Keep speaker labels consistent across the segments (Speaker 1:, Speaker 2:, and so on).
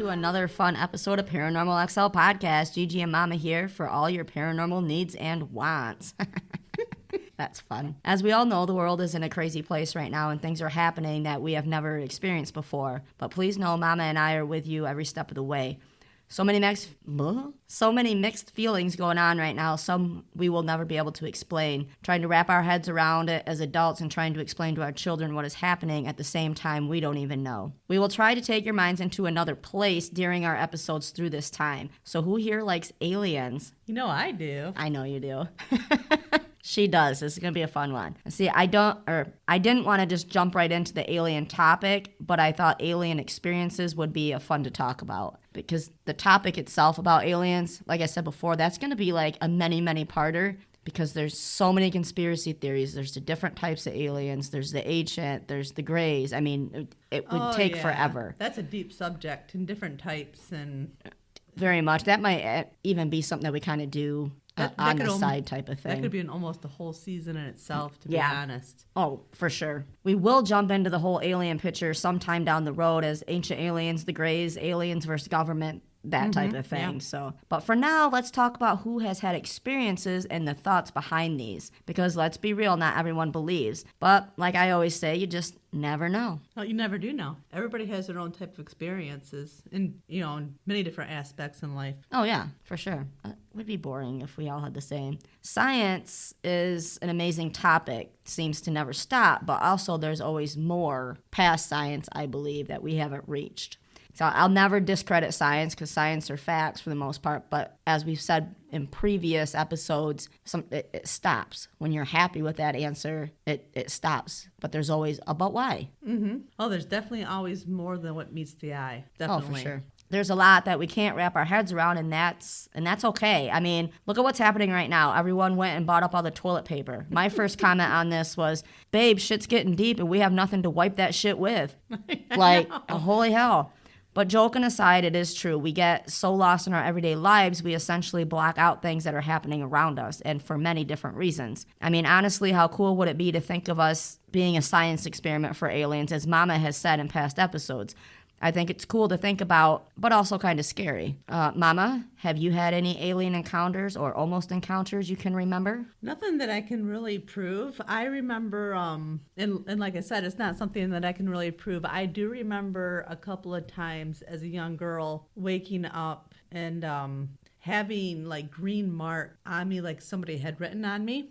Speaker 1: to another fun episode of ParanormalXL Podcast. Gigi and Mama here for all your paranormal needs and wants. That's fun. As we all know, the world is in a crazy place right now and things are happening that we have never experienced before. But please know Mama and I are with you every step of the way. So many mixed feelings going on right now. Some we will never be able to explain. Trying to wrap our heads around it as adults and trying to explain to our children what is happening at the same time we don't even know. We will try to take your minds into another place during our episodes through this time. So who here likes aliens?
Speaker 2: You know I do.
Speaker 1: I know you do. She does. This is going to be a fun one. See, I didn't want to just jump right into the alien topic, but I thought alien experiences would be fun to talk about. Because the topic itself about aliens, like I said before, that's going to be like a many-parter because there's so many conspiracy theories. There's the different types of aliens. There's the ancient. There's the grays. I mean, it would take forever.
Speaker 2: That's a deep subject and different types and...
Speaker 1: Very much. That might even be something that we kind of do on the side type of thing.
Speaker 2: That could be almost a whole season in itself, to be honest.
Speaker 1: Oh, for sure. We will jump into the whole alien picture sometime down the road as ancient aliens, the grays, aliens versus government, that type of thing. Yeah. So, but for now, let's talk about who has had experiences and the thoughts behind these. Because let's be real, not everyone believes. But like I always say, you just never know.
Speaker 2: Well, you never do know. Everybody has their own type of experiences in many different aspects in life.
Speaker 1: Oh, yeah, for sure. It would be boring if we all had the same. Science is an amazing topic. Seems to never stop, but also there's always more past science, I believe, that we haven't reached. So I'll never discredit science because science are facts for the most part. But as we've said in previous episodes, it stops. When you're happy with that answer, it stops. But there's always a but why.
Speaker 2: Mm-hmm. Oh, there's definitely always more than what meets the eye. Definitely.
Speaker 1: Oh, for sure. There's a lot that we can't wrap our heads around, and that's okay. I mean, look at what's happening right now. Everyone went and bought up all the toilet paper. My first comment on this was, babe, shit's getting deep, and we have nothing to wipe that shit with. Like, holy hell. But joking aside, it is true. We get so lost in our everyday lives, we essentially block out things that are happening around us, and for many different reasons. I mean, honestly, how cool would it be to think of us being a science experiment for aliens, as Mama has said in past episodes? I think it's cool to think about, but also kind of scary. Mama, have you had any alien encounters or almost encounters you can remember?
Speaker 2: Nothing that I can really prove. I remember, and like I said, it's not something that I can really prove. I do remember a couple of times as a young girl waking up and having like green mark on me, like somebody had written on me.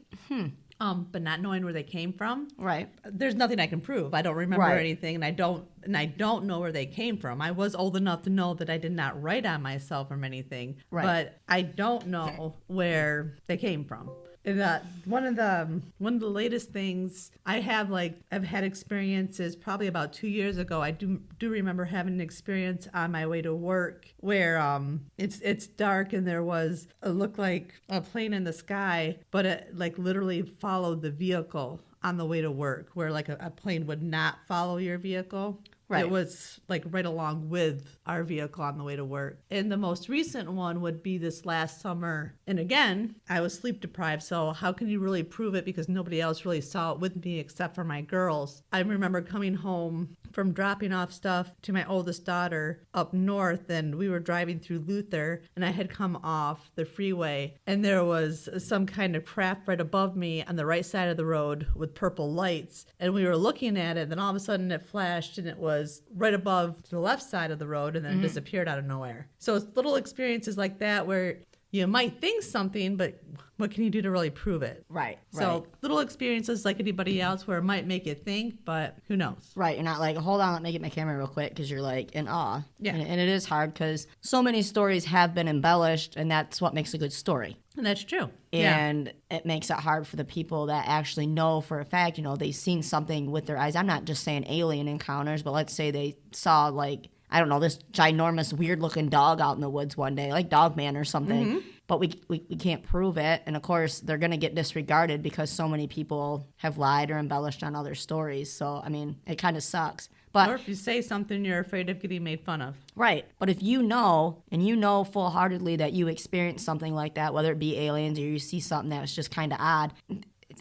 Speaker 2: But not knowing where they came from.
Speaker 1: Right.
Speaker 2: There's nothing I can prove. I don't remember anything, and I don't know where they came from. I was old enough to know that I did not write on myself or anything, but I don't know where they came from. And one of the latest things I've had experiences probably about 2 years ago. I do remember having an experience on my way to work where it's dark and there was it looked like a plane in the sky, but it like literally followed the vehicle on the way to work, where like a plane would not follow your vehicle. Right. It was like right along with our vehicle on the way to work. And the most recent one would be this last summer. And again, I was sleep deprived, so how can you really prove it because nobody else really saw it with me except for my girls. I remember coming home from dropping off stuff to my oldest daughter up north, and we were driving through Luther, and I had come off the freeway, and there was some kind of craft right above me on the right side of the road with purple lights, and we were looking at it, and then all of a sudden it flashed, and it was right above the left side of the road, and then it disappeared out of nowhere. So it's little experiences like that where you might think something, but what can you do to really prove it?
Speaker 1: Right.
Speaker 2: So little experiences like anybody else where it might make you think, but who knows?
Speaker 1: Right. You're not like, hold on, let me get my camera real quick, because you're like in awe. Yeah. And it is hard because so many stories have been embellished, and that's what makes a good story.
Speaker 2: And that's true.
Speaker 1: And it makes it hard for the people that actually know for a fact, they've seen something with their eyes. I'm not just saying alien encounters, but let's say they saw like, I don't know, this ginormous weird looking dog out in the woods one day, like Dogman or something. But we can't prove it. And of course, they're going to get disregarded because so many people have lied or embellished on other stories. So, I mean, it kind of sucks. But,
Speaker 2: or if you say something you're afraid of getting made fun of.
Speaker 1: Right. But if you know, and you know full-heartedly that you experienced something like that, whether it be aliens or you see something that was just kind of odd,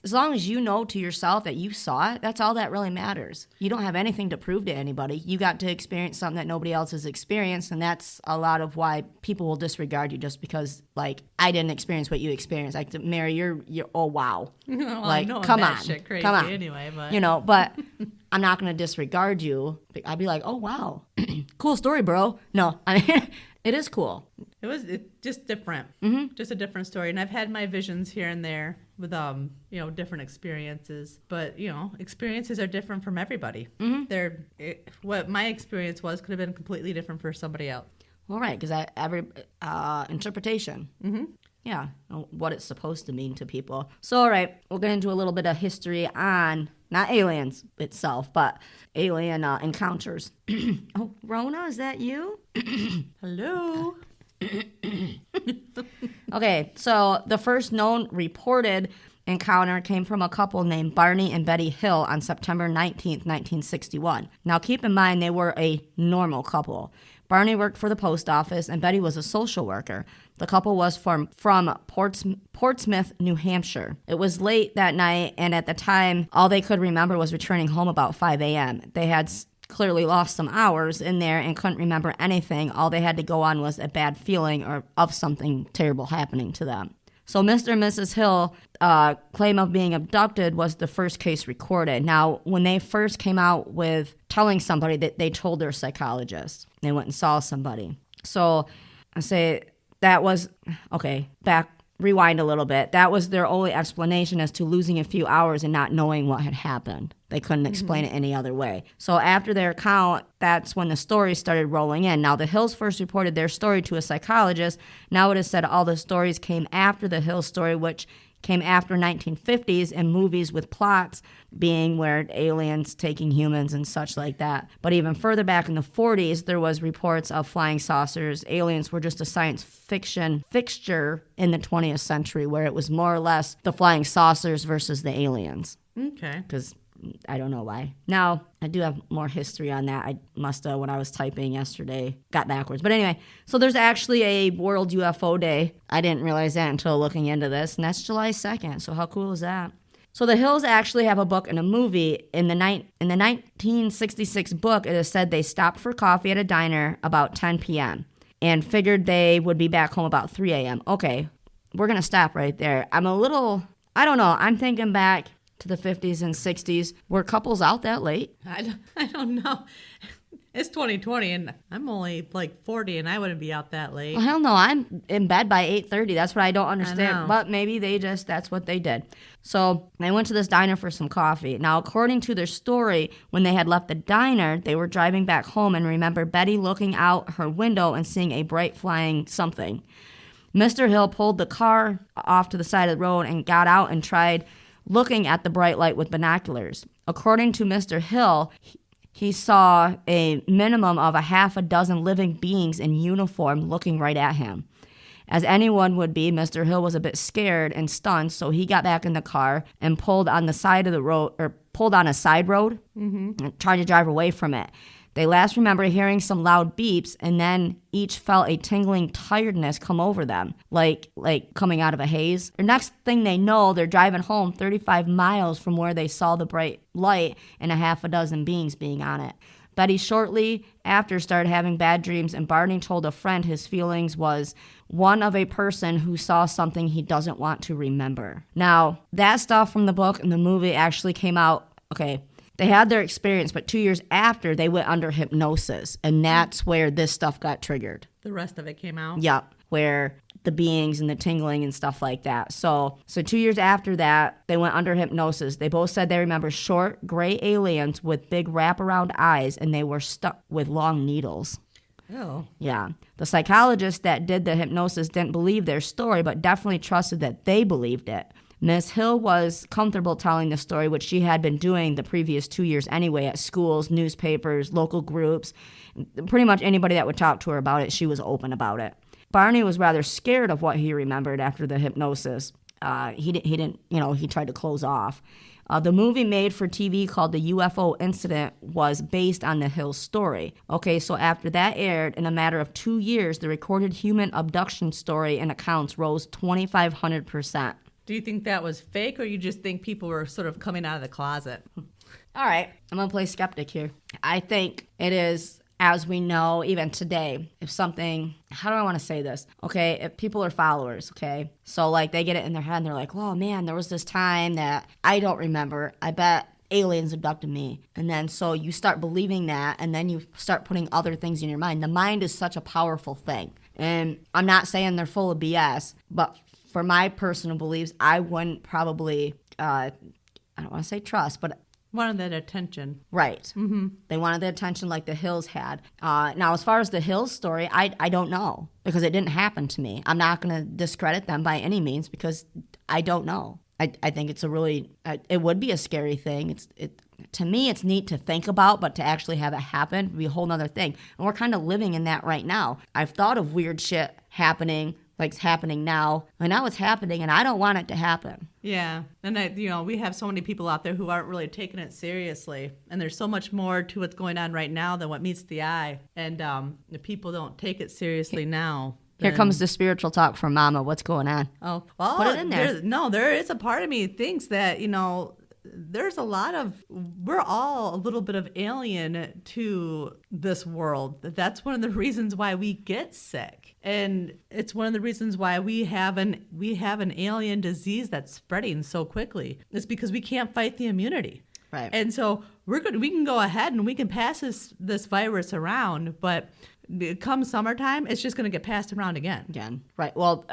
Speaker 1: as long as you know to yourself that you saw it, that's all that really matters. You don't have anything to prove to anybody. You got to experience something that nobody else has experienced, and that's a lot of why people will disregard you just because, like, I didn't experience what you experienced. Like, Mary, you're oh, wow.
Speaker 2: Well,
Speaker 1: like,
Speaker 2: I know
Speaker 1: come
Speaker 2: that
Speaker 1: on.
Speaker 2: shit crazy
Speaker 1: come on.
Speaker 2: anyway, but.
Speaker 1: You know, but I'm not going to disregard you. I'd be like, oh, wow. Cool story, bro. No, I mean, it is cool.
Speaker 2: It's just different. Just a different story. And I've had my visions here and there with, different experiences. But, experiences are different from everybody. What my experience was could have been completely different for somebody else.
Speaker 1: Well, right, because every interpretation. Yeah, what it's supposed to mean to people. So, all right, we'll get into a little bit of history on, not aliens itself, but alien encounters. Oh, Rona, is that you?
Speaker 2: Hello.
Speaker 1: Okay, so the first known reported encounter came from a couple named Barney and Betty Hill on September 19th, 1961. Now, keep in mind, they were a normal couple. Barney worked for the post office, and Betty was a social worker. The couple was from Portsmouth, New Hampshire. It was late that night, and at the time, all they could remember was returning home about 5 a.m. They had clearly lost some hours in there and couldn't remember anything. All they had to go on was a bad feeling or of something terrible happening to them. So Mr. and Mrs. Hill claim of being abducted was the first case recorded. Now, when they first came out with telling somebody, that they told their psychologist. They went and saw somebody. So I say that was, rewind a little bit. That was their only explanation as to losing a few hours and not knowing what had happened. They couldn't explain it any other way. So after their account, that's when the stories started rolling in. Now, the Hills first reported their story to a psychologist. Now it is said all the stories came after the Hills story, which came after 1950s and movies with plots being where aliens taking humans and such like that. But even further back in the 40s, there was reports of flying saucers. Aliens were just a science fiction fixture in the 20th century where it was more or less the flying saucers versus the aliens.
Speaker 2: Okay.
Speaker 1: Because I don't know why. Now, I do have more history on that. I must have, when I was typing yesterday, got backwards. But anyway, so there's actually a World UFO Day. I didn't realize that until looking into this, and that's July 2nd. So how cool is that? So the Hills actually have a book and a movie. In the 1966 book, it is said they stopped for coffee at a diner about 10 p.m. and figured they would be back home about 3 a.m. Okay, we're going to stop right there. I don't know. I'm thinking back to the 50s and 60s. Were couples out that late?
Speaker 2: I don't know. It's 2020, and I'm only like 40, and I wouldn't be out that late.
Speaker 1: Well, hell no, I'm in bed by 8:30. That's what I don't understand. But maybe that's what they did. So they went to this diner for some coffee. Now, according to their story, when they had left the diner, they were driving back home and remembered Betty looking out her window and seeing a bright flying something. Mr. Hill pulled the car off to the side of the road and got out and tried looking at the bright light with binoculars. According to Mr. Hill, he saw a minimum of a half a dozen living beings in uniform looking right at him. As anyone would be, Mr. Hill was a bit scared and stunned, so he got back in the car and pulled on the side of the road, or pulled on a side road, and tried to drive away from it. They last remember hearing some loud beeps, and then each felt a tingling tiredness come over them, like coming out of a haze. The next thing they know, they're driving home 35 miles from where they saw the bright light and a half a dozen beings being on it. Betty shortly after started having bad dreams, and Barney told a friend his feelings was one of a person who saw something he doesn't want to remember. Now, that stuff from the book and the movie actually came out, okay, they had their experience, but 2 years after, they went under hypnosis, and that's where this stuff got triggered.
Speaker 2: The rest of it came out?
Speaker 1: Yep, where the beings and the tingling and stuff like that. So 2 years after that, they went under hypnosis. They both said they remember short, gray aliens with big wraparound eyes, and they were stuck with long needles.
Speaker 2: Oh.
Speaker 1: Yeah. The psychologist that did the hypnosis didn't believe their story, but definitely trusted that they believed it. Miss Hill was comfortable telling the story, which she had been doing the previous 2 years anyway at schools, newspapers, local groups. Pretty much anybody that would talk to her about it, she was open about it. Barney was rather scared of what he remembered after the hypnosis. He tried to close off. The movie made for TV called The UFO Incident was based on the Hill story. Okay, so after that aired, in a matter of 2 years, the recorded human abduction story and accounts rose 2,500%.
Speaker 2: Do you think that was fake, or you just think people were sort of coming out of the closet?
Speaker 1: All right, I'm going to play skeptic here. I think it is, as we know, even today, if something, how do I want to say this? Okay, if people are followers, okay? So, like, they get it in their head and they're like, oh, man, there was this time that I don't remember. I bet aliens abducted me. And then so you start believing that, and then you start putting other things in your mind. The mind is such a powerful thing. And I'm not saying they're full of BS, but for my personal beliefs, I wouldn't probably, I don't want to say trust, but
Speaker 2: wanted that attention.
Speaker 1: Right.
Speaker 2: Mm-hmm.
Speaker 1: They wanted the attention like the Hills had. Now, as far as the Hills story, I don't know because it didn't happen to me. I'm not going to discredit them by any means because I don't know. I think it's a really, it would be a scary thing. To me, it's neat to think about, but to actually have it happen would be a whole nother thing. And we're kind of living in that right now. I've thought of weird shit happening, like it's happening now. And now it's happening, and I don't want it to happen.
Speaker 2: Yeah. And, we have so many people out there who aren't really taking it seriously. And there's so much more to what's going on right now than what meets the eye. And if people don't take it seriously now.
Speaker 1: Here comes the spiritual talk from Mama. What's going on?
Speaker 2: Oh, well,
Speaker 1: put it in there.
Speaker 2: There is a part of me that thinks that, there's a lot of, we're all a little bit of alien to this world. That's one of the reasons why we get sick. And it's one of the reasons why we have an alien disease that's spreading so quickly. It's because we can't fight the immunity.
Speaker 1: Right.
Speaker 2: And so we can go ahead and we can pass this virus around, but come summertime, it's just going to get passed around again.
Speaker 1: Right. Well,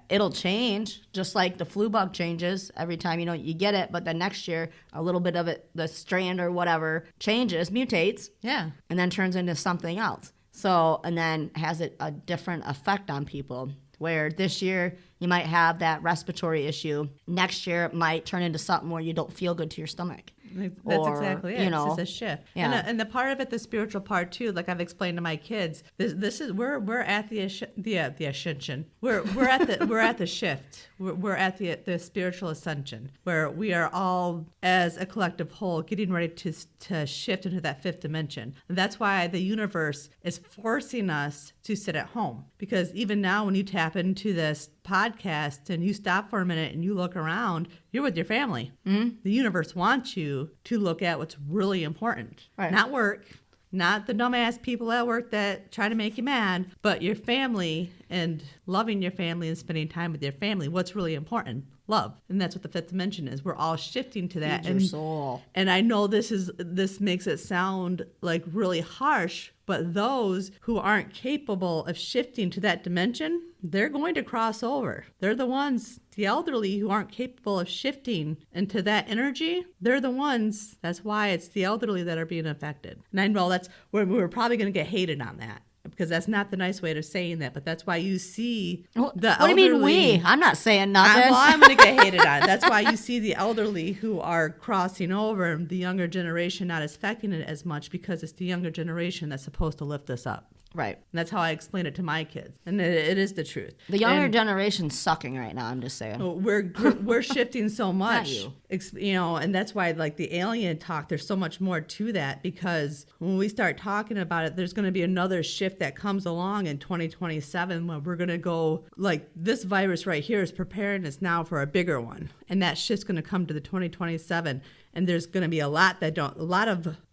Speaker 1: it'll change just like the flu bug changes every time you get it, but then next year a little bit of it, the strand or whatever, changes, mutates, and then turns into something else. So, and then has a different effect on people. Where this year you might have that respiratory issue, next year it might turn into something where you don't feel good to your stomach.
Speaker 2: That's exactly it. It's just a shift.
Speaker 1: Yeah.
Speaker 2: And the part of it, the spiritual part too, like I've explained to my kids, this is we're at the ascension. We're at the shift. We're at the spiritual ascension, where we are all as a collective whole getting ready to shift into that fifth dimension. And that's why the universe is forcing us to sit at home, because even now when you tap into this podcast and you stop for a minute and you look around, you're with your family. Mm-hmm. The universe wants you to look at what's really important. Right. Not work, not the dumbass people at work that try to make you mad, but your family and loving your family and spending time with your family. What's really important? Love. And that's what the fifth dimension is. We're all shifting to that.
Speaker 1: Feed your soul.
Speaker 2: And I know this makes it sound like really harsh, but those who aren't capable of shifting to that dimension, they're going to cross over. They're the ones, the elderly, who aren't capable of shifting into that energy. They're the ones. That's why it's the elderly that are being affected. And I know we're probably going to get hated on that, because that's not the nice way of saying that, but that's why you see the elderly.
Speaker 1: What do you mean we? I'm not saying nothing.
Speaker 2: I'm going to get hated on. That's why you see the elderly who are crossing over, and the younger generation not affecting it as much, because it's the younger generation that's supposed to lift us up.
Speaker 1: Right.
Speaker 2: And that's how I explain it to my kids. And it is the truth.
Speaker 1: The younger generation's sucking right now, I'm just saying.
Speaker 2: We're shifting so much.
Speaker 1: Not you.
Speaker 2: And that's why, like, the alien talk, there's so much more to that, because when we start talking about it, there's going to be another shift that comes along in 2027 when we're going to go, like, this virus right here is preparing us now for a bigger one. And that shift's going to come to the 2027. And there's going to be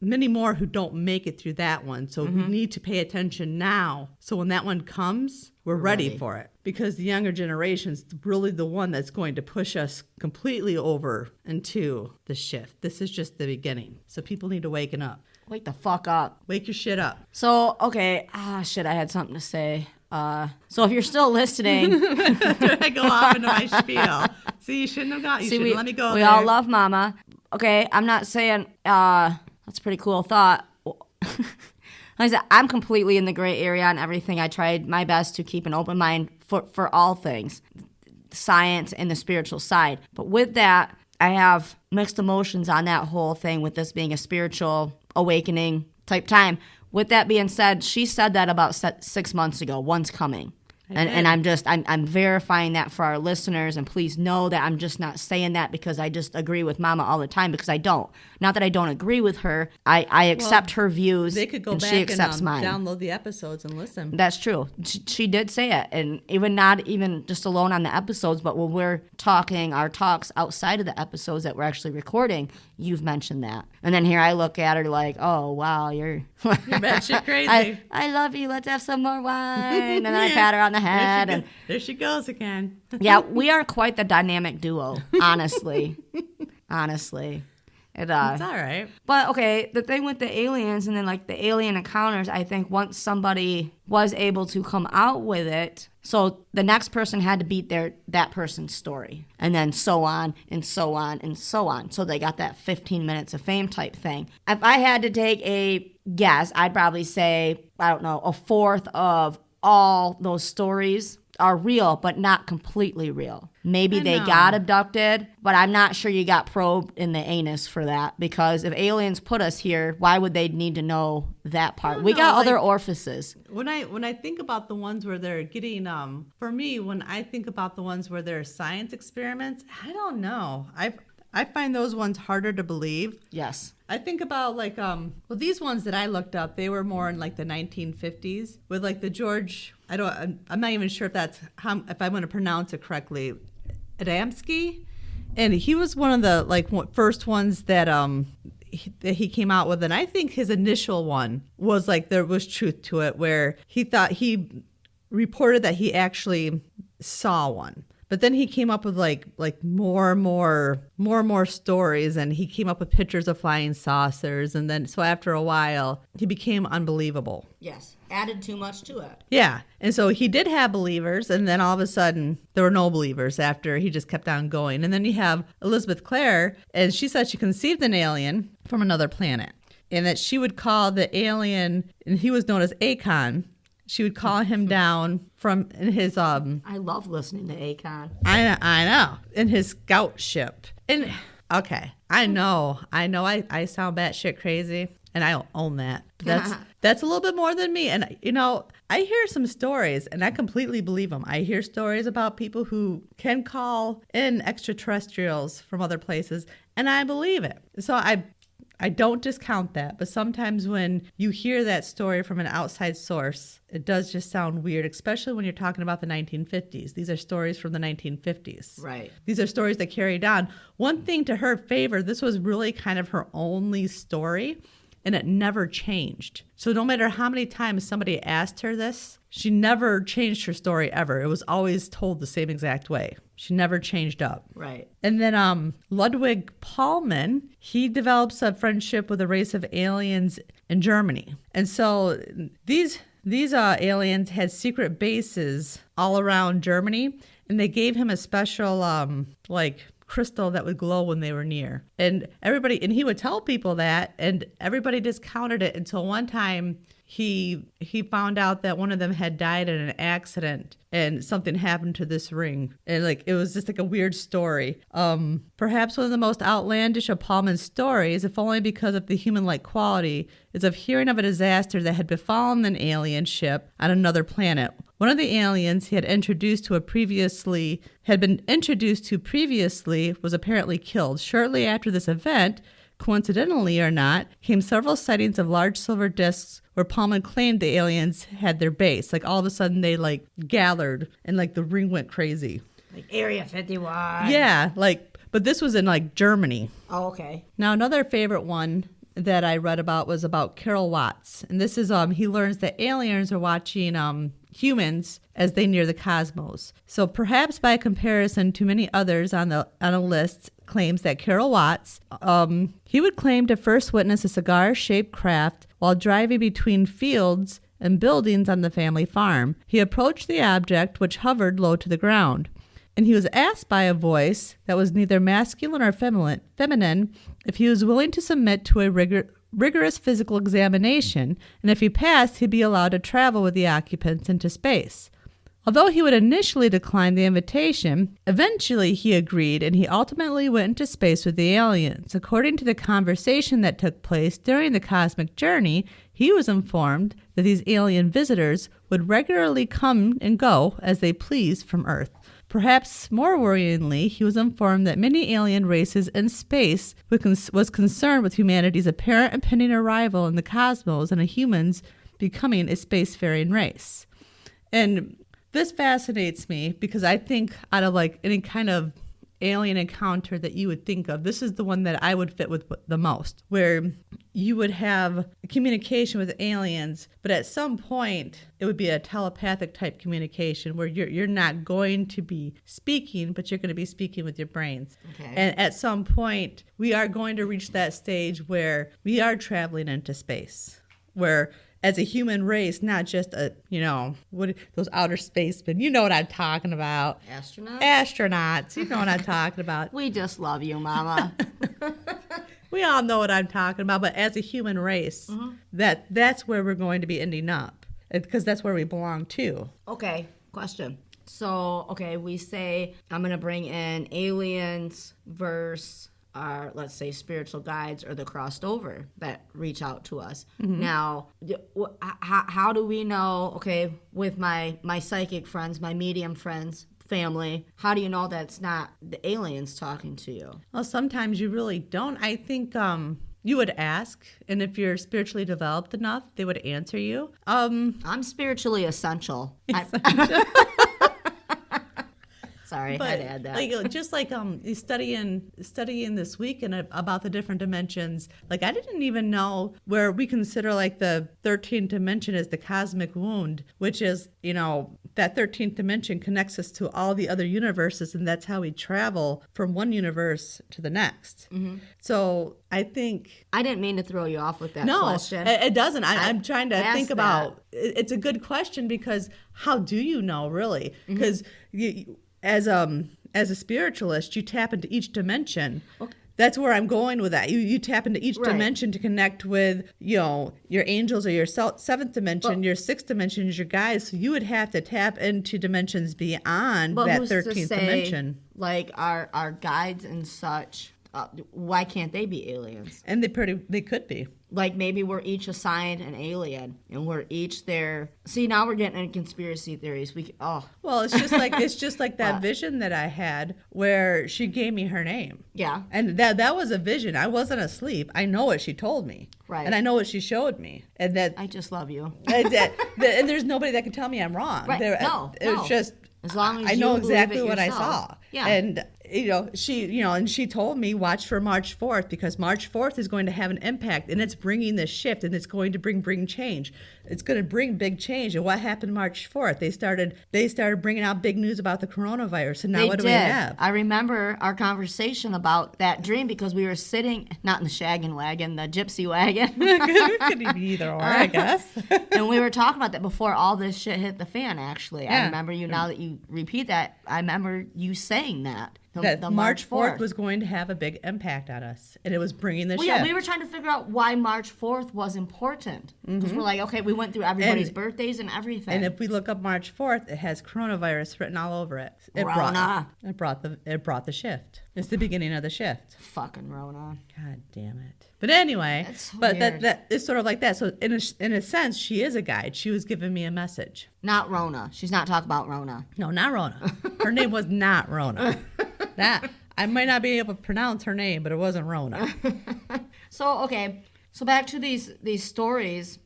Speaker 2: many more who don't make it through that one. So we need to pay attention now. So when that one comes, we're ready for it. Because the younger generation's really the one that's going to push us completely over into the shift. This is just the beginning. So people need to waken up.
Speaker 1: Wake the fuck up.
Speaker 2: Wake your shit up.
Speaker 1: So, okay. I had something to say. So if you're still listening.
Speaker 2: I go off into my spiel. See, you shouldn't have got. You shouldn't let me go
Speaker 1: We
Speaker 2: there.
Speaker 1: all love Mama. Okay, I'm not saying, that's a pretty cool thought. Like I said, I'm completely in the gray area on everything. I tried my best to keep an open mind for all things, science and the spiritual side. But with that, I have mixed emotions on that whole thing with this being a spiritual awakening type time. With that being said, she said that about 6 months ago, one's coming. And I'm verifying that for our listeners, and please know that I'm just not saying that because I just agree with Mama all the time, because I don't. Not that I don't agree with her. I accept her views.
Speaker 2: They could go
Speaker 1: and
Speaker 2: back
Speaker 1: she accepts
Speaker 2: and
Speaker 1: mine.
Speaker 2: download the episodes and listen.
Speaker 1: That's true. She did say it, and not even just alone on the episodes, but when we're talking our talks outside of the episodes that we're actually recording, you've mentioned that. And then here I look at her like, oh wow, you're
Speaker 2: batshit crazy.
Speaker 1: I love you. Let's have some more wine. And then I pat her on the head,
Speaker 2: there she goes again.
Speaker 1: Yeah, we are quite the dynamic duo, honestly. Honestly. It's
Speaker 2: all right.
Speaker 1: But, okay, the thing with the aliens and then, like, the alien encounters, I think once somebody was able to come out with it, so the next person had to beat that person's story. And then so on and so on and so on. So they got that 15 minutes of fame type thing. If I had to take a guess, I'd probably say, I don't know, a fourth of all those stories are real, but not completely real. Maybe they got abducted, but I'm not sure you got probed in the anus for that, because if aliens put us here, why would they need to know that part? We got other orifices.
Speaker 2: When I think about the ones where they're getting, for me, when I think about the ones where there are science experiments, I don't know. I find those ones harder to believe.
Speaker 1: Yes.
Speaker 2: I think about like, these ones that I looked up, they were more in like the 1950s with like the George, I'm not even sure if if I'm going to pronounce it correctly, Adamski. And he was one of the first ones that he came out with. And I think his initial one was like, there was truth to it, where he reported that he actually saw one. But then he came up with like more and more stories, and he came up with pictures of flying saucers, and then so after a while he became unbelievable.
Speaker 1: Yes, added too much to it.
Speaker 2: Yeah, and so he did have believers, and then all of a sudden there were no believers after he just kept on going. And then you have Elizabeth Clare, and she said she conceived an alien from another planet, and that she would call the alien, and he was known as Akon. She would call him down from in his I
Speaker 1: love listening to Akon.
Speaker 2: I know. In his scout ship. And okay, I know I sound batshit crazy, and I own that. But that's a little bit more than me. And I hear some stories, and I completely believe them. I hear stories about people who can call in extraterrestrials from other places, and I believe it. So I don't discount that, but sometimes when you hear that story from an outside source, it does just sound weird, especially when you're talking about the 1950s. These are stories from the 1950s.
Speaker 1: Right.
Speaker 2: These are stories that carried on. One thing to her favor, this was really kind of her only story, and it never changed. So no matter how many times somebody asked her this, she never changed her story ever. It was always told the same exact way. She never changed up.
Speaker 1: Right.
Speaker 2: And then Ludwig Paulmann, he develops a friendship with a race of aliens in Germany. And so these aliens had secret bases all around Germany, and they gave him a special crystal that would glow when they were near. And he would tell people that, and everybody discounted it until one time he found out that one of them had died in an accident, and something happened to this ring. And it was just like a weird story. Perhaps one of the most outlandish of Paulmann's stories, if only because of the human-like quality, is of hearing of a disaster that had befallen an alien ship on another planet. One of the aliens he had been introduced to previously was apparently killed. Shortly after this event, coincidentally or not, came several sightings of large silver discs where Paulmann claimed the aliens had their base. All of a sudden they gathered, and the ring went crazy.
Speaker 1: Area 51.
Speaker 2: Yeah, but this was in Germany.
Speaker 1: Oh, okay.
Speaker 2: Now another favorite one that I read about was about Carol Watts. And this is he learns that aliens are watching humans as they near the cosmos. So perhaps by comparison to many others on a list, claims that Carol Watts, he would claim to first witness a cigar-shaped craft while driving between fields and buildings on the family farm. He approached the object, which hovered low to the ground, and he was asked by a voice that was neither masculine or feminine if he was willing to submit to a rigorous physical examination, and if he passed, he'd be allowed to travel with the occupants into space. Although he would initially decline the invitation, eventually he agreed, and he ultimately went into space with the aliens. According to the conversation that took place during the cosmic journey, he was informed that these alien visitors would regularly come and go as they pleased from Earth. Perhaps more worryingly, he was informed that many alien races in space was concerned with humanity's apparent impending arrival in the cosmos and humans becoming a spacefaring race. And this fascinates me because I think out of like any kind of alien encounter that you would think of, this is the one that I would fit with the most, where you would have communication with aliens, but at some point it would be a telepathic type communication where you're not going to be speaking, but you're going to be speaking with your brains. Okay. And at some point we are going to reach that stage where we are traveling into space, where as a human race, not just those outer spacemen. You know what I'm talking about. Astronauts. You know what I'm talking about.
Speaker 1: We just love you, Mama.
Speaker 2: We all know what I'm talking about. But as a human race, that's where we're going to be ending up. Because that's where we belong too.
Speaker 1: Okay, question. So, we say I'm going to bring in aliens versus our, let's say, spiritual guides or the crossed over that reach out to us. Mm-hmm. Now, how do we know, with my psychic friends, my medium friends, family, how do you know that's not the aliens talking to you?
Speaker 2: Well, sometimes you really don't. I think you would ask, and if you're spiritually developed enough, they would answer you.
Speaker 1: I'm spiritually essential. Sorry, but, I'd add that.
Speaker 2: Just studying this week and about the different dimensions. I didn't even know where we consider the 13th dimension as the cosmic wound, which is, that 13th dimension connects us to all the other universes, and that's how we travel from one universe to the next. Mm-hmm. So I think...
Speaker 1: I didn't mean to throw you off with that question.
Speaker 2: No, it doesn't. I'm trying to think about... It's a good question because how do you know, really? Because as a spiritualist, you tap into each dimension. Okay. That's where I'm going with that. You tap into each dimension to connect with, your angels or your seventh dimension, your sixth dimension is your guides. So you would have to tap into dimensions beyond that 13th dimension.
Speaker 1: Like our guides and such, why can't they be aliens?
Speaker 2: And they could be.
Speaker 1: Maybe we're each assigned an alien, and we're each there. See, now we're getting into conspiracy theories.
Speaker 2: Well, it's just like that vision that I had where she gave me her name.
Speaker 1: Yeah.
Speaker 2: And that was a vision. I wasn't asleep. I know what she told me.
Speaker 1: Right.
Speaker 2: And I know what she showed me. And that
Speaker 1: I just love you.
Speaker 2: And there's nobody that can tell me I'm wrong.
Speaker 1: Right.
Speaker 2: It's just
Speaker 1: as long as
Speaker 2: I know exactly what I saw.
Speaker 1: Yeah.
Speaker 2: And she told me watch for March 4th because March 4th is going to have an impact, and it's bringing this shift, and it's going to bring change. It's going to bring big change. And what happened March 4th? They started bringing out big news about the coronavirus. And now what do we have?
Speaker 1: I remember our conversation about that dream because we were sitting, not in the shaggin' wagon, the gypsy wagon.
Speaker 2: It could be either or, I guess.
Speaker 1: And we were talking about that before all this shit hit the fan, actually. Yeah. I remember you, now that you repeat that, I remember you saying that.
Speaker 2: The March 4th was going to have a big impact on us, and it was bringing the shift.
Speaker 1: Yeah, we were trying to figure out why March 4th was important. Because we're like, we went through everybody's birthdays and everything.
Speaker 2: And if we look up March 4th, it has coronavirus written all over it. It brought the shift. It's the beginning of the shift.
Speaker 1: Fucking Rona.
Speaker 2: God damn it. But anyway, that is sort of like that. So in a sense, she is a guide. She was giving me a message.
Speaker 1: Not Rona. She's not talking about Rona.
Speaker 2: No, not Rona. Her name was not Rona. That I might not be able to pronounce her name, but it wasn't Rona.
Speaker 1: So back to these stories,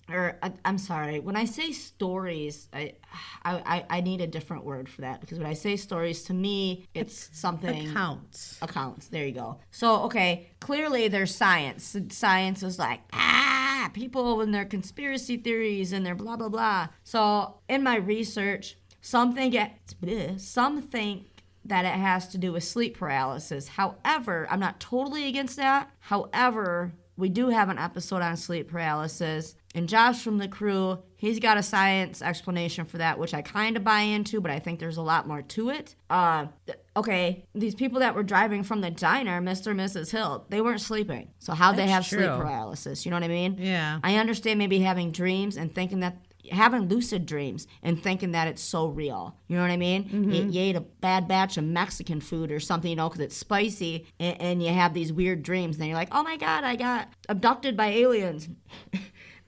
Speaker 1: I'm sorry. When I say stories, I need a different word for that because when I say stories, to me, it's something
Speaker 2: accounts.
Speaker 1: There you go. So clearly there's science. Science is like people and their conspiracy theories and their blah blah blah. So in my research, some think that it has to do with sleep paralysis. However, I'm not totally against that. However, we do have an episode on sleep paralysis, and Josh from the crew, he's got a science explanation for that, which I kind of buy into, but I think there's a lot more to it. These people that were driving from the diner, Mr. and Mrs. Hill, they weren't sleeping. So how'd they have sleep paralysis? You know what I mean?
Speaker 2: Yeah.
Speaker 1: I understand maybe having dreams and having lucid dreams and thinking that it's so real. You know what I mean? Mm-hmm. You ate a bad batch of Mexican food or something, because it's spicy, and you have these weird dreams. And then you're like, oh my God, I got abducted by aliens.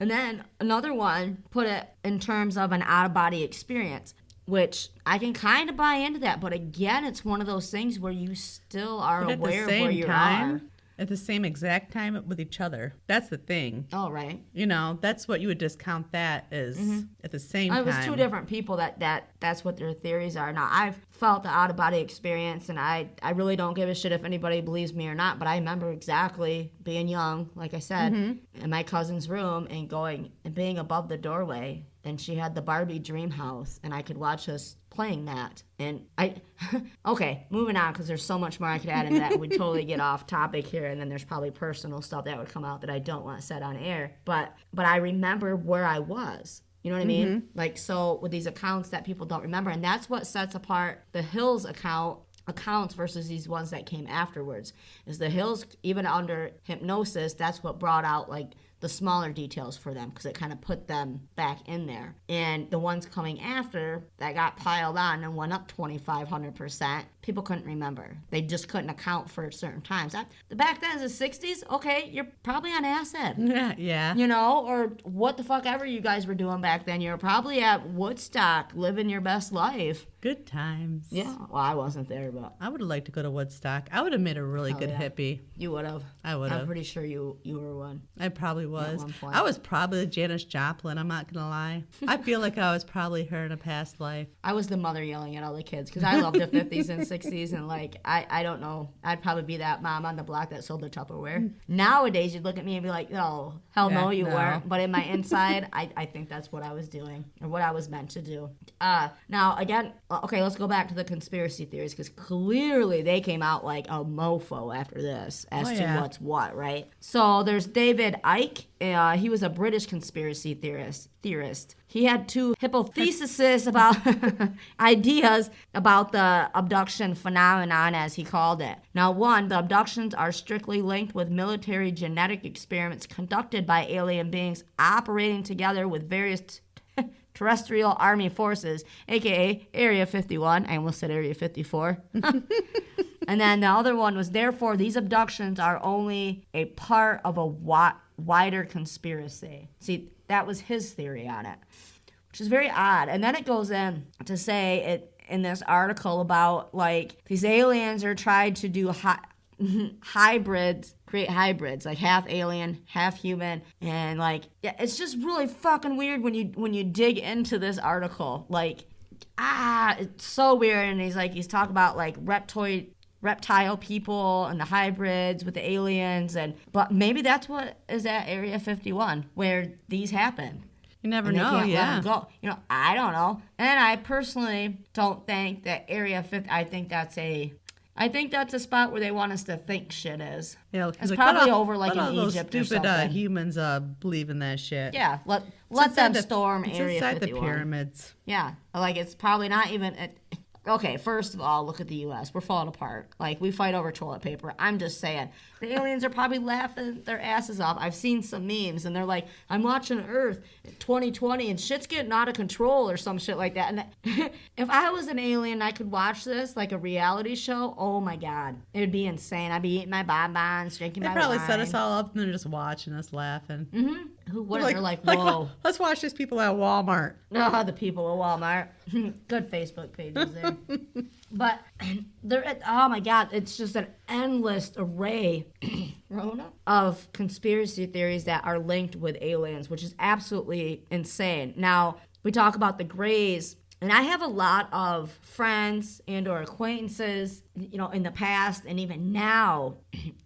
Speaker 1: And then another one put it in terms of an out-of-body experience, which I can kind of buy into that. But again, it's one of those things where you still are aware of where you are.
Speaker 2: At the same exact time with each other. That's the thing.
Speaker 1: Oh, right.
Speaker 2: You know, that's what you would discount that as at the same time.
Speaker 1: It was two different people that's what their theories are. Now, I've felt the out-of-body experience, and I really don't give a shit if anybody believes me or not, but I remember exactly being young, like I said, in my cousin's room and going and being above the doorway, and she had the Barbie dream house, and I could watch us playing that. And okay, moving on, because there's so much more I could add in that. We'd totally get off topic here, and then there's probably personal stuff that would come out that I don't want said on air. But I remember where I was. You know what I mean? Like, so with these accounts that people don't remember, and that's what sets apart the Hills accounts versus these ones that came afterwards, is the Hills, even under hypnosis, that's what brought out, like, the smaller details for them, because it kind of put them back in there. And the ones coming after that got piled on and went up 2,500%, people couldn't remember. They just couldn't account for certain times. Back then, in the 60s, okay, you're probably on acid.
Speaker 2: Yeah.
Speaker 1: You know, or what the fuck ever you guys were doing back then. You're probably at Woodstock living your best life.
Speaker 2: Good times.
Speaker 1: Yeah. Well, I wasn't there, but
Speaker 2: I would have liked to go to Woodstock. I would have made a really good hippie.
Speaker 1: You would have.
Speaker 2: I would have.
Speaker 1: I'm pretty sure you were one.
Speaker 2: I probably was.
Speaker 1: At one point.
Speaker 2: I was probably Janis Joplin, I'm not going to lie. I feel like I was probably her in a past life.
Speaker 1: I was the mother yelling at all the kids, because I loved the 50s and 60s, and, like, I don't know. I'd probably be that mom on the block that sold the Tupperware. Nowadays, you'd look at me and be like, oh, hell no, you weren't. But in my inside, I think that's what I was doing, or what I was meant to do. Now, again, okay, let's go back to the conspiracy theories, because clearly they came out like a mofo after this as to what's what, right? So there's David Icke. He was a British conspiracy theorist. He had two hypotheses about ideas about the abduction phenomenon, as he called it. Now, one, the abductions are strictly linked with military genetic experiments conducted by alien beings operating together with various terrestrial army forces, aka Area 51. I almost said Area 54. And then the other one was, therefore, these abductions are only a part of a wider conspiracy. See, that was his theory on it, which is very odd. And then it goes in to say it in this article about, like, these aliens are trying to do hybrids, create hybrids, like half alien, half human, and, like, yeah, it's just really fucking weird when you dig into this article. Like, it's so weird. And he's talking about, like, reptile people and the hybrids with the aliens, but maybe that's what is at Area 51, where these happen.
Speaker 2: You never
Speaker 1: and
Speaker 2: know,
Speaker 1: they can't
Speaker 2: yeah.
Speaker 1: let them go. You know, I don't know. And I personally don't think that Area 50, I think that's a spot where they want us to think shit is.
Speaker 2: Yeah,
Speaker 1: it's probably over like in
Speaker 2: those
Speaker 1: Egypt
Speaker 2: stupid,
Speaker 1: or something.
Speaker 2: Humans believe in that shit.
Speaker 1: Yeah, let them storm Area 51.
Speaker 2: It's inside the pyramids.
Speaker 1: Yeah, like it's probably not even... Okay, first of all, look at the U.S. We're falling apart. Like, we fight over toilet paper. I'm just saying. The aliens are probably laughing their asses off. I've seen some memes, and they're like, I'm watching Earth in 2020, and shit's getting out of control or some shit like that. And if I was an alien, I could watch this, like a reality show, oh, my God. It would be insane. I'd be eating my bonbons, drinking my wine.
Speaker 2: They'd probably set us all up, and they're just watching us laughing.
Speaker 1: Mm-hmm. Who wouldn't? They're like, whoa.
Speaker 2: Let's watch these people at Walmart.
Speaker 1: Oh, the people at Walmart. Good Facebook pages there. But oh my God, it's just an endless array of conspiracy theories that are linked with aliens, which is absolutely insane. Now, we talk about the Greys, and I have a lot of friends and or acquaintances, you know, in the past and even now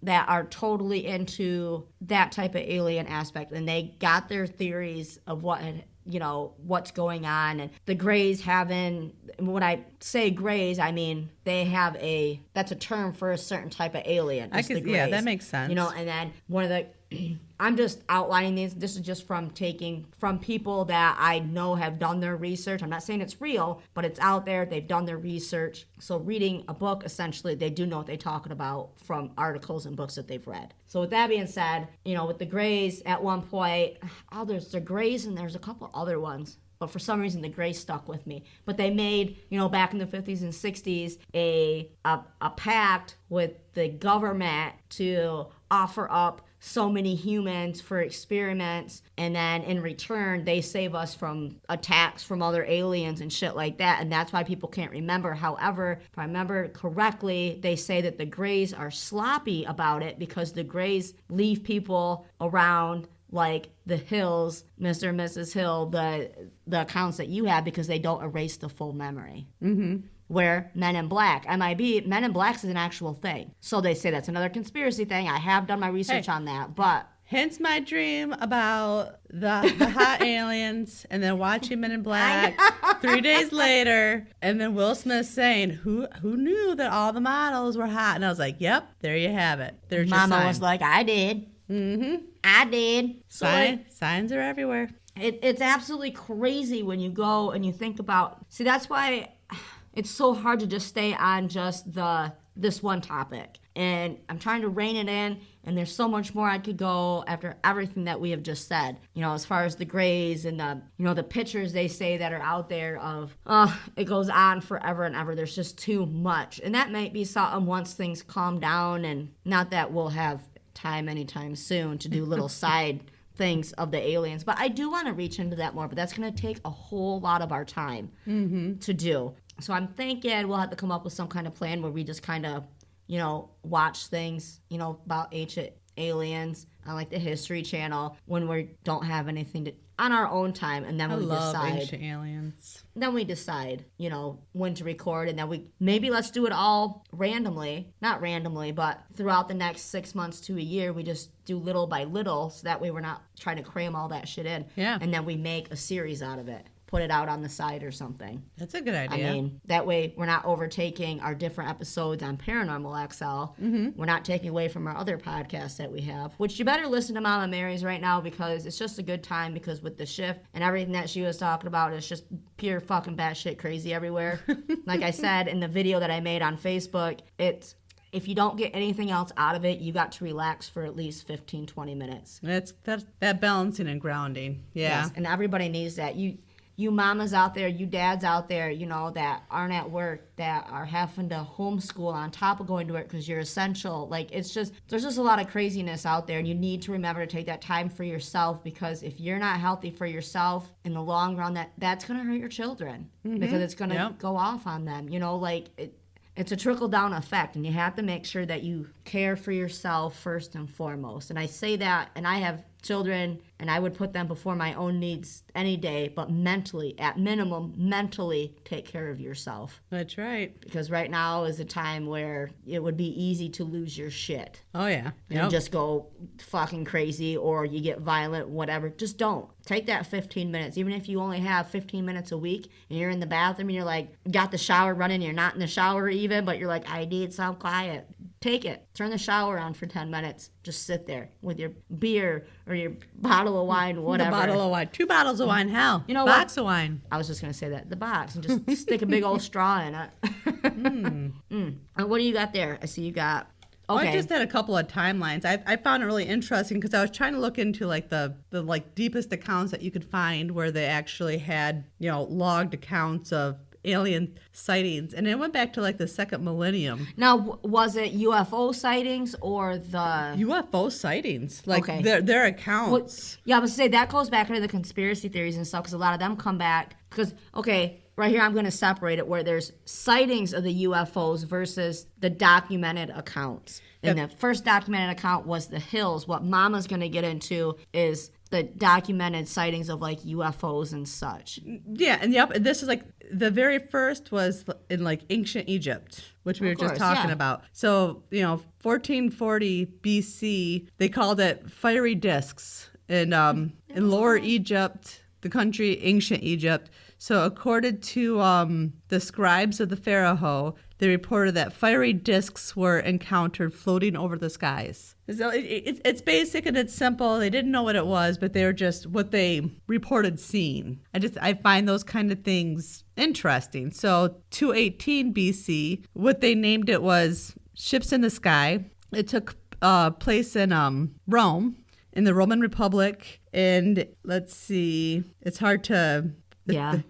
Speaker 1: that are totally into that type of alien aspect, and they got their theories of what had, you know, what's going on. And the Greys having, when I say Greys, I mean that's a term for a certain type of alien.
Speaker 2: Yeah, that makes sense.
Speaker 1: You know, and then one of the, I'm just outlining these. This is just from people that I know have done their research. I'm not saying it's real, but it's out there. They've done their research. So reading a book, essentially, they do know what they're talking about from articles and books that they've read. So with that being said, you know, with the Greys, at one point, there's the Greys and there's a couple other ones. But for some reason, the Greys stuck with me. But they made, you know, back in the 50s and 60s, a pact with the government to offer up so many humans for experiments, and then in return they save us from attacks from other aliens and shit like that, and that's why people can't remember. However, if I remember correctly, they say that the Greys are sloppy about it because the Greys leave people around like the Hills, Mr. and Mrs. Hill, the accounts that you have, because they don't erase the full memory. Where Men in Black, MIB, Men in Black is an actual thing. So they say that's another conspiracy thing. I have done my research on that, but...
Speaker 2: Hence my dream about the hot aliens, and then watching Men in Black 3 days later, and then Will Smith saying, who knew that all the models were hot? And I was like, yep, there you have it. There's your sign.
Speaker 1: Mama was like, I did. I did. So
Speaker 2: signs are everywhere.
Speaker 1: It's absolutely crazy when you go and you think about... See, that's why... It's so hard to just stay on just this one topic. And I'm trying to rein it in, and there's so much more I could go after everything that we have just said. You know, as far as the Greys and the pictures they say that are out there of, it goes on forever and ever. There's just too much. And that might be something once things calm down, and not that we'll have time anytime soon to do little side things of the aliens. But I do want to reach into that more, but that's going to take a whole lot of our time to do. So I'm thinking we'll have to come up with some kind of plan where we just kind of, watch things, about ancient aliens on like the History Channel when we don't have anything to on our own time, and then we decide. I love
Speaker 2: ancient aliens.
Speaker 1: Then we decide, when to record, and then maybe let's do it all randomly. Not randomly, but throughout the next 6 months to a year, we just do little by little, so that way we're not trying to cram all that shit in.
Speaker 2: Yeah.
Speaker 1: And then we make a series out of it. Put it out on the side or something.
Speaker 2: That's a good idea.
Speaker 1: I mean, that way we're not overtaking our different episodes on paranormalxl. We're not taking away from our other podcasts that we have, which you better listen to Mama Mary's right now, because it's just a good time, because with the shift and everything that she was talking about, it's just pure fucking batshit crazy everywhere. Like I said in the video that I made on Facebook, if you don't get anything else out of it, you got to relax for at least 15, 20 minutes.
Speaker 2: That's that balancing and grounding. Yeah.
Speaker 1: Yes, and everybody needs that. You mamas out there, you dads out there, that aren't at work, that are having to homeschool on top of going to work because you're essential. Like, there's just a lot of craziness out there, and you need to remember to take that time for yourself, because if you're not healthy for yourself in the long run, that's going to hurt your children, because it's going to go off on them. It's a trickle-down effect, and you have to make sure that you care for yourself first and foremost. And I say that, and I have children, and I would put them before my own needs any day, but at minimum, mentally take care of yourself.
Speaker 2: That's right.
Speaker 1: Because right now is a time where it would be easy to lose your shit.
Speaker 2: Oh, yeah.
Speaker 1: And just go fucking crazy, or you get violent, whatever. Just don't. Take that 15 minutes. Even if you only have 15 minutes a week, and you're in the bathroom, and you're like, got the shower running, you're not in the shower even, but you're like, I need some quiet. Take it. Turn the shower on for 10 minutes. Just sit there with your beer or your bottle of wine, whatever.
Speaker 2: The bottle of wine. 2 bottles of wine, hell. Box of wine.
Speaker 1: I was just going to say that. The box. And just stick a big old straw in it. And what do you got there? I see you got... Okay.
Speaker 2: Well, I just had a couple of timelines. I found it really interesting because I was trying to look into like the deepest accounts that you could find where they actually had, logged accounts of alien sightings, and it went back to like the second millennium.
Speaker 1: Now, was it UFO sightings or the
Speaker 2: UFO sightings? Like their accounts.
Speaker 1: Well, I was say that goes back into the conspiracy theories and stuff, because a lot of them come back because right here I'm going to separate it where there's sightings of the UFOs versus the documented accounts. And the first documented account was the Hills. What Mama's going to get into is the documented sightings of like UFOs and such.
Speaker 2: Yeah, and this is like the very first was in like ancient Egypt, which we were just talking about. So, 1440 BC, they called it fiery discs. And in Lower Egypt, the country ancient Egypt. So according to the scribes of the Pharaoh, they reported that fiery discs were encountered floating over the skies. So it's basic and it's simple. They didn't know what it was, but they were just what they reported seeing. I find those kind of things interesting. So 218 BC, what they named it was ships in the sky. It took place in Rome, in the Roman Republic. And let's see, it's hard to...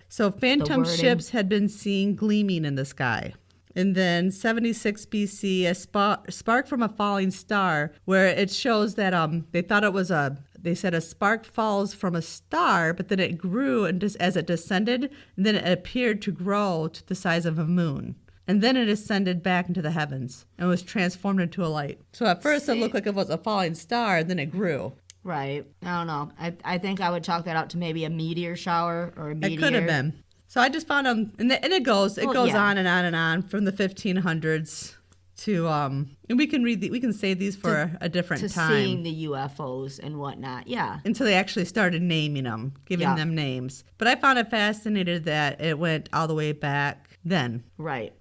Speaker 2: So phantom ships had been seen gleaming in the sky. And then 76 BC, a spark from a falling star, where it shows that they thought it was they said a spark falls from a star, but then it grew and just as it descended, and then it appeared to grow to the size of a moon. And then it ascended back into the heavens and was transformed into a light. So at first it looked like it was a falling star, and then it grew.
Speaker 1: Right. I don't know. I think I would chalk that out to maybe a meteor shower or a meteor.
Speaker 2: It could have been. So I just found them, and it goes on and on and on from the 1500s to and we can save these for a different time.
Speaker 1: To seeing the UFOs and whatnot. Yeah.
Speaker 2: Until they actually started naming them, giving them names. But I found it fascinating that it went all the way back then.
Speaker 1: Right.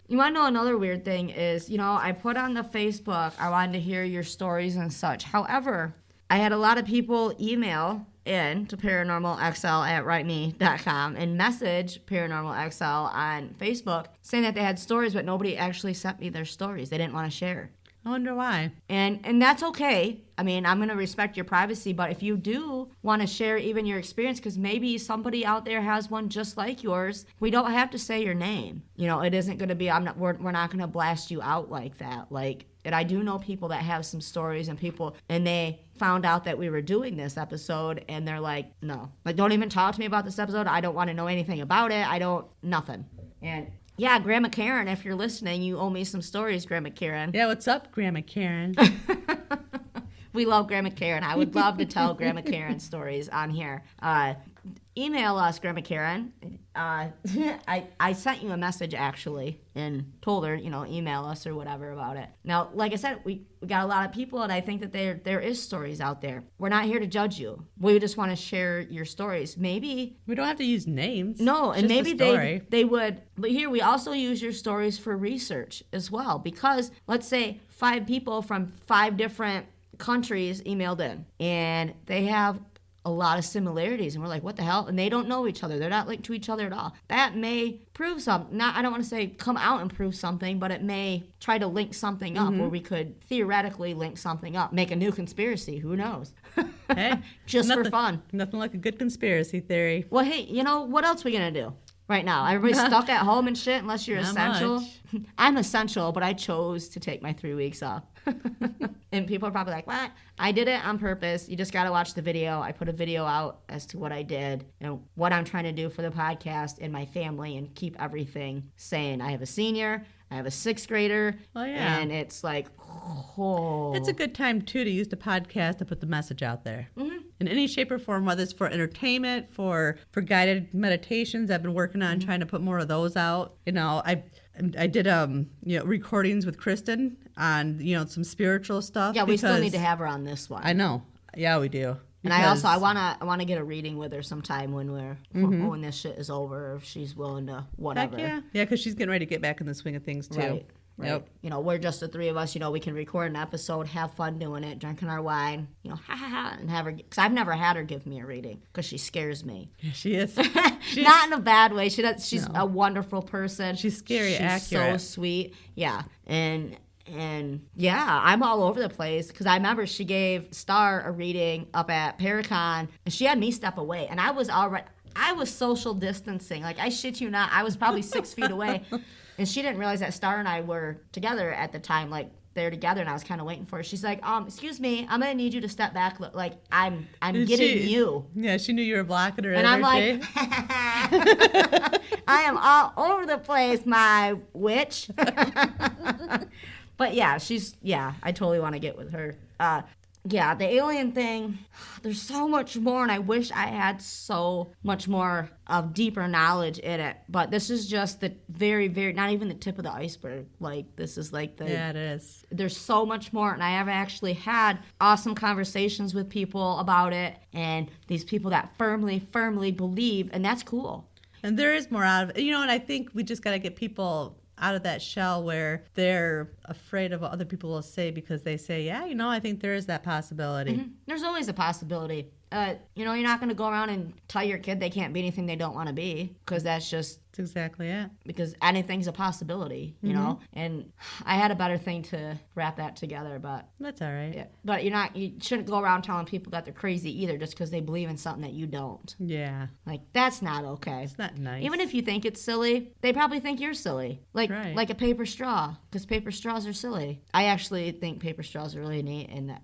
Speaker 1: You want to know another weird thing is, I put on the Facebook, I wanted to hear your stories and such. However, I had a lot of people email in to paranormalxl@writeme.com and message paranormalxl on Facebook saying that they had stories, but nobody actually sent me their stories. They didn't want to share.
Speaker 2: I wonder why.
Speaker 1: And that's okay. I mean, I'm going to respect your privacy, but if you do want to share even your experience, because maybe somebody out there has one just like yours, we don't have to say your name. It isn't going to be, we're not going to blast you out like that. And I do know people that have some stories and they found out that we were doing this episode and they're like, no, don't even talk to me about this episode. I don't want to know anything about it. Nothing. And yeah, Grandma Karen, if you're listening, you owe me some stories, Grandma Karen.
Speaker 2: Yeah, what's up, Grandma Karen?
Speaker 1: We love Grandma Karen. I would love to tell Grandma Karen stories on here. Email us, Grandma Karen. I sent you a message, actually, and told her, email us or whatever about it. Now, like I said, we got a lot of people, and I think that there is stories out there. We're not here to judge you. We just want to share your stories. Maybe...
Speaker 2: We don't have to use names.
Speaker 1: No, and maybe they would... But here, we also use your stories for research as well, because, let's say, 5 people from 5 different countries emailed in, and they have a lot of similarities, and we're like, what the hell? And they don't know each other. They're not linked to each other at all. That may prove something. I don't want to say come out and prove something, but it may try to link something up, where we could theoretically link something up, make a new conspiracy. Who knows?
Speaker 2: Hey,
Speaker 1: just for fun.
Speaker 2: Nothing like a good conspiracy theory.
Speaker 1: Well, hey, what else are we gonna do right now? Everybody's stuck at home and shit, unless you're essential. I'm essential, but I chose to take my 3 weeks off. And people are probably like, what? I did it on purpose. You just got to watch the video. I put a video out as to what I did and what I'm trying to do for the podcast and my family and keep everything sane. I have a senior. I have a 6th grader.
Speaker 2: Oh, yeah.
Speaker 1: And it's like, oh.
Speaker 2: It's a good time, too, to use the podcast to put the message out there. Mm-hmm. In any shape or form, whether it's for entertainment, for guided meditations. I've been working on trying to put more of those out. I did recordings with Kristen on some spiritual stuff.
Speaker 1: Yeah, we still need to have her on this one.
Speaker 2: I know. Yeah, we do.
Speaker 1: And I wanna get a reading with her sometime when when this shit is over, if she's willing to whatever.
Speaker 2: Heck yeah, because she's getting ready to get back in the swing of things too.
Speaker 1: Right. Right.
Speaker 2: Yep.
Speaker 1: We're just the 3 of us. We can record an episode, have fun doing it, drinking our wine, ha ha ha, and have her. Because I've never had her give me a reading because she scares me.
Speaker 2: Yeah, she is.
Speaker 1: Not in a bad way. She's a wonderful person.
Speaker 2: She's scary,
Speaker 1: She's
Speaker 2: accurate.
Speaker 1: So sweet. Yeah, and yeah, I'm all over the place because I remember she gave Star a reading up at Paracon, and she had me step away, and I was social distancing. Like, I shit you not, I was probably 6 feet away. And she didn't realize that Star and I were together at the time, like they're together, and I was kind of waiting for her. She's like, excuse me, I'm gonna need you to step back. Like I'm getting you.
Speaker 2: Yeah, she knew you were blocking her.
Speaker 1: And I'm like, I am all over the place, my witch. But yeah, I totally want to get with her. Yeah, the alien thing, there's so much more, and I wish I had so much more of deeper knowledge in it. But this is just the very, very, not even the tip of the iceberg. Like, this is like the...
Speaker 2: Yeah, it is.
Speaker 1: There's so much more, and I have actually had awesome conversations with people about it, and these people that firmly, firmly believe, and that's cool.
Speaker 2: And there is more out of it. And I think we just got to get people out of that shell where they're afraid of what other people will say, because they say, yeah, I think there is that possibility.
Speaker 1: Mm-hmm. There's always a possibility. You're not going to go around and tell your kid they can't be anything they don't want to be, because that's just
Speaker 2: That's exactly it.
Speaker 1: Because anything's a possibility, you know? And I had a better thing to wrap that together, but...
Speaker 2: That's all right.
Speaker 1: Yeah. But you shouldn't go around telling people that they're crazy either just because they believe in something that you don't.
Speaker 2: Yeah.
Speaker 1: Like, that's not okay.
Speaker 2: It's not nice.
Speaker 1: Even if you think it's silly, they probably think you're silly. Like a paper straw, because paper straws are silly. I actually think paper straws are really neat and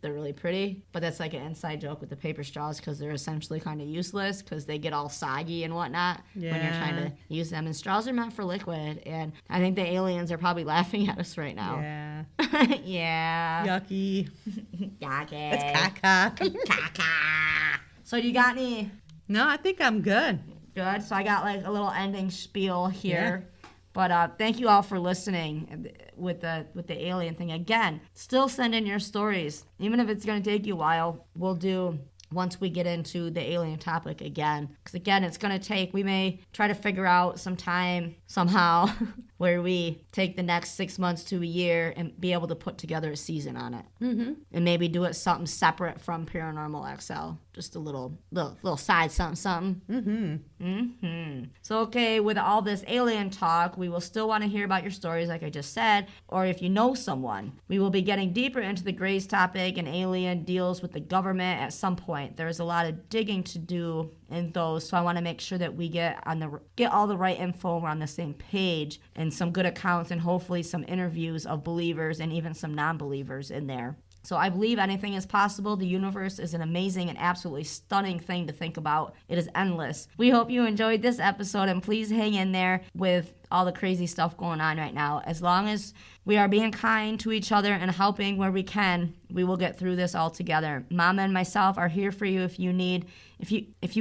Speaker 1: they're really pretty, but that's like an inside joke with the paper straws because they're essentially kind of useless because they get all soggy and whatnot when you're trying to use them. And straws are meant for liquid, and I think the aliens are probably laughing at us right now.
Speaker 2: Yeah.
Speaker 1: Yeah.
Speaker 2: Yucky.
Speaker 1: Yucky.
Speaker 2: It's caca.
Speaker 1: Caca. So do you got any?
Speaker 2: No, I think I'm good.
Speaker 1: Good. So I got like a little ending spiel here. Yeah. But thank you all for listening with the alien thing. Again, still send in your stories. Even if it's going to take you a while, we'll do once we get into the alien topic again. Because again, it's going to take, we may try to figure out some time somehow where we take the next 6 months to a year and be able to put together a season on it. Mm-hmm. And maybe do it something separate from paranormalxl. Just a little side something. Mm-hmm. Mm-hmm. So, okay, with all this alien talk, we will still want to hear about your stories, like I just said, or if you know someone. We will be getting deeper into the Grey's topic and alien deals with the government at some point. There's a lot of digging to do in those, so I want to make sure that we get all the right info, we're on the same page, and some good accounts, and hopefully some interviews of believers and even some non-believers in there. So I believe anything is possible. The universe is an amazing and absolutely stunning thing to think about. It is endless. We hope you enjoyed this episode, and please hang in there with all the crazy stuff going on right now. As long as we are being kind to each other and helping where we can, we will get through this all together. Mama and myself are here for you if you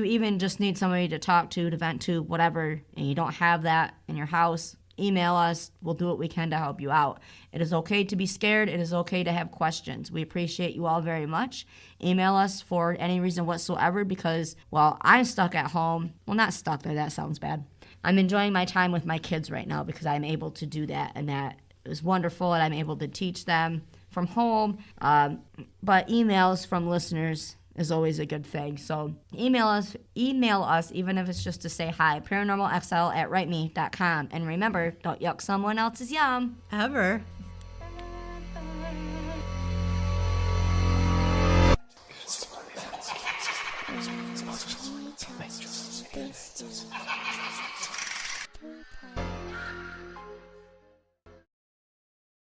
Speaker 1: even just need somebody to talk to vent to, whatever, and you don't have that in your house. Email us. We'll do what we can to help you out. It is okay to be scared. It is okay to have questions. We appreciate you all very much. Email us for any reason whatsoever because, well, I'm stuck at home. Well, not stuck there. That sounds bad. I'm enjoying my time with my kids right now because I'm able to do that, and that is wonderful, and I'm able to teach them from home. But emails from listeners is always a good thing. So email us, even if it's just to say hi, paranormalxl@writeme.com. And remember, don't yuck someone else's yum.
Speaker 2: Ever.